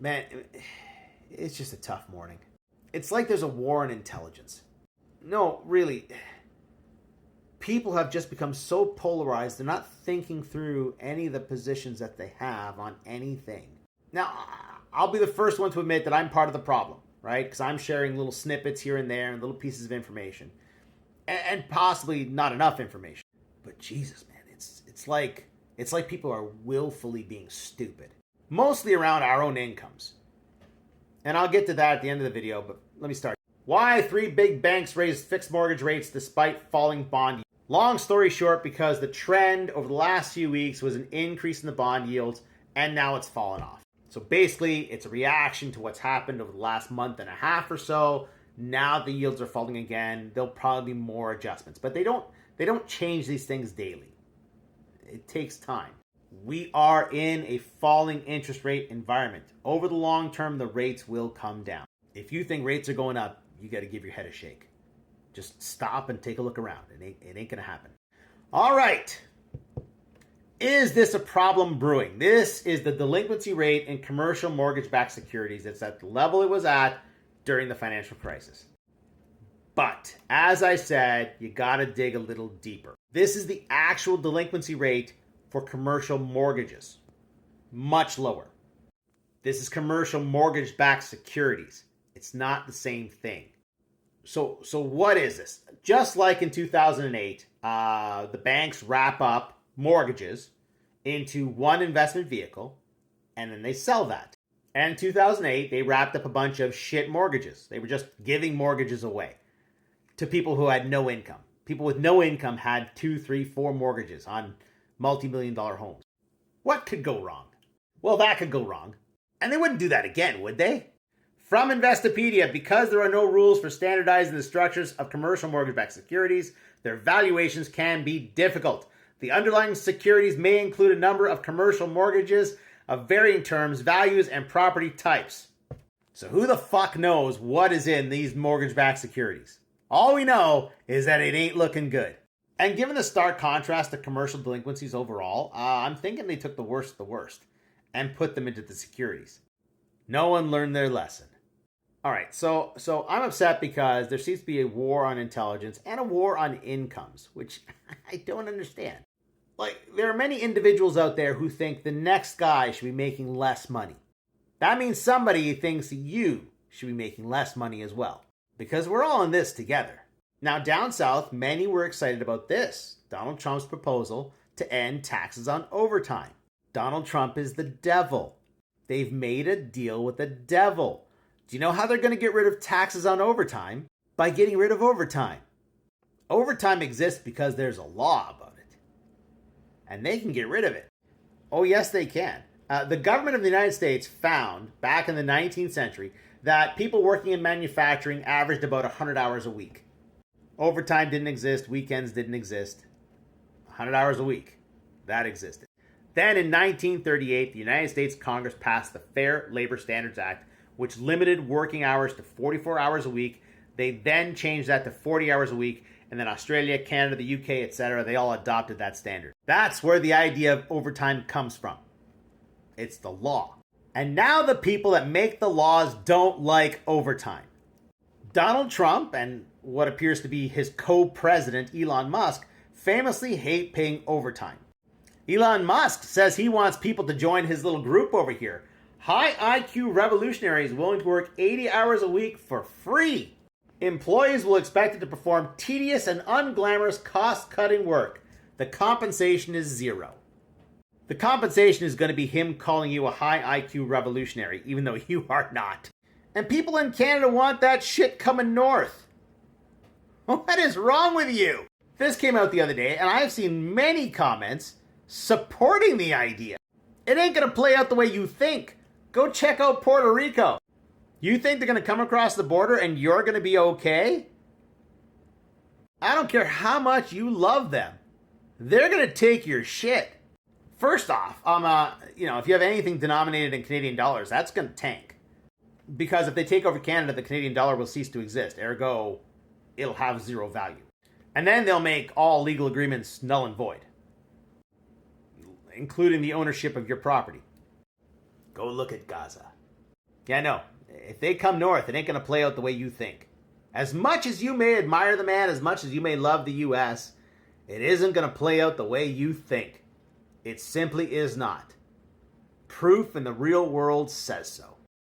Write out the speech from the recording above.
Man, it's just a tough morning. It's like there's a war on intelligence. No, really. People have just become so polarized, they're not thinking through any of the positions that they have on anything. Now, I'll be the first one to admit that I'm part of the problem, right? Because I'm sharing little snippets here and there and little pieces of information. And possibly not enough information. But Jesus, man, it's like people are willfully being stupid. Mostly around our own incomes. And I'll get to that at the end of the video, but let me start. Why 3 big banks raised fixed mortgage rates despite falling bond yields? Long story short, because the trend over the last few weeks was an increase in the bond yields, and now it's fallen off. So basically, it's a reaction to what's happened over the last month and a half or so. Now the yields are falling again. There'll probably be more adjustments, but they don't change these things daily. It takes time. We are in a falling interest rate environment. Over the long term, the rates will come down. If you think rates are going up, you got to give your head a shake. Just stop and take a look around. It ain't going to happen. All right. Is this a problem brewing? This is the delinquency rate in commercial mortgage-backed securities. It's at the level it was at during the financial crisis. But, as I said, you got to dig a little deeper. This is the actual delinquency rate for commercial mortgages. Much lower. This is commercial mortgage-backed securities. It's not the same thing. So what is this? Just like in 2008, the banks wrap up mortgages into one investment vehicle, and then they sell that. And in 2008, they wrapped up a bunch of shit mortgages. They were just giving mortgages away to people who had no income. People with no income had 2, 3, 4 mortgages on multi-million-dollar homes. What could go wrong? Well, that could go wrong. And they wouldn't do that again, would they? From Investopedia, because there are no rules for standardizing the structures of commercial mortgage-backed securities, their valuations can be difficult. The underlying securities may include a number of commercial mortgages of varying terms, values, and property types. So who the fuck knows what is in these mortgage-backed securities? All we know is that it ain't looking good. And given the stark contrast to commercial delinquencies overall, I'm thinking they took the worst of the worst and put them into the securities. No one learned their lesson. All right, so I'm upset because there seems to be a war on intelligence and a war on incomes, which I don't understand. Like, there are many individuals out there who think the next guy should be making less money. That means somebody thinks you should be making less money as well, because we're all in this together. Now, down south, many were excited about this, Donald Trump's proposal to end taxes on overtime. Donald Trump is the devil. They've made a deal with the devil. Do you know how they're going to get rid of taxes on overtime? By getting rid of overtime. Overtime exists because there's a law about it. And they can get rid of it. Oh, yes, they can. The government of the United States found, back in the 19th century, that people working in manufacturing averaged about 100 hours a week. Overtime didn't exist. Weekends didn't exist. 100 hours a week. That existed. Then in 1938, the United States Congress passed the Fair Labor Standards Act, which limited working hours to 44 hours a week. They then changed that to 40 hours a week, and then Australia, Canada, the UK, etc., they all adopted that standard. That's where the idea of overtime comes from. It's the law. And now the people that make the laws don't like overtime. Donald Trump and what appears to be his co-president, Elon Musk, famously hate paying overtime. Elon Musk says he wants people to join his little group over here. High IQ revolutionaries willing to work 80 hours a week for free. Employees will expect it to perform tedious and unglamorous cost-cutting work. The compensation is zero. The compensation is going to be him calling you a high IQ revolutionary, even though you are not. And people in Canada want that shit coming north. What is wrong with you? This came out the other day, and I've seen many comments supporting the idea. It ain't going to play out the way you think. Go check out Puerto Rico. You think they're going to come across the border and you're going to be okay? I don't care how much you love them. They're going to take your shit. First off, if you have anything denominated in Canadian dollars, that's going to tank. Because if they take over Canada, the Canadian dollar will cease to exist. Ergo, it'll have zero value. And then they'll make all legal agreements null and void, including the ownership of your property. Go look at Gaza. Yeah, no. If they come north, it ain't going to play out the way you think. As much as you may admire the man, as much as you may love the U.S., it isn't going to play out the way you think. It simply is not. Proof in the real world says so.